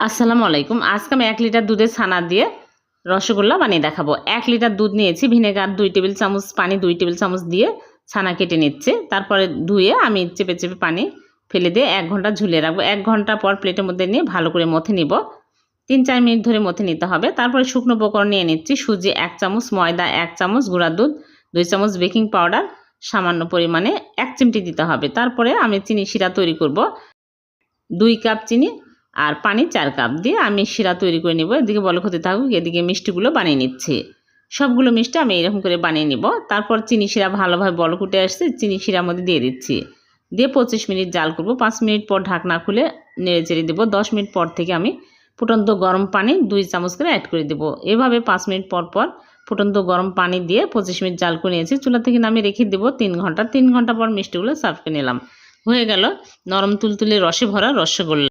আসসালামু আলাইকুম। আজকে আমি 1 লিটার দুধের ছানা দিয়ে রসগোল্লা বানিয়ে দেখাবো। 1 লিটার দুধ নিয়েছি, ভিনেগার 2 টেবিল চামচ, পানি 2 টেবিল চামচ দিয়ে ছানা কেটে নিচ্ছে। তারপরে ধুয়ে আমি চেপে চেপে পানি ফেলে দিয়ে 1 ঘন্টা ঝুলিয়ে রাখবো। 1 ঘন্টা পর প্লেটের মধ্যে নিয়ে ভালো করে মথে নিব। 3-4 মিনিট ধরে মথে নিতে হবে। তারপরে শুকনো উপকরণ নিয়ে নিচ্ছি। সুজি 1 চামচ, ময়দা 1 চামচ, গুঁড়া দুধ 2 চামচ, বেকিং পাউডার সামান্য পরিমাণে 1 চিমটি দিতে হবে। তারপরে আমি চিনি শিরা তৈরি করব। 2 কাপ চিনি আর পানি 4 কাপ দিয়ে আমি শিরা তৈরি করে নিব। এদিকে বলক হতে থাকুক, এদিকে মিষ্টিগুলো বানিয়ে নিচ্ছি। সবগুলো মিষ্টি আমি এরকম করে বানিয়ে নিব। তারপর চিনি শিরা ভালোভাবে বলক উঠে আসছে, চিনি শিরার মধ্যে দিয়ে দিচ্ছি। দিয়ে 25 মিনিট জাল করব। 5 মিনিট পর ঢাকনা খুলে নেড়ে চেড়ে দেবো। 10 মিনিট পর থেকে আমি ফুটন্ত গরম পানি 2 চামচ করে অ্যাড করে দেবো। এভাবে 5 মিনিট পর পর ফুটন্ত গরম পানি দিয়ে 25 মিনিট জাল করে নিয়েছি। চুলা থেকে নামিয়ে রেখে দেবো 3 ঘন্টা। 3 ঘন্টা পর মিষ্টিগুলো সার্ভ করে নিলাম। হয়ে গেল নরম তুলতুলে রসে ভরা রসগোল্লা।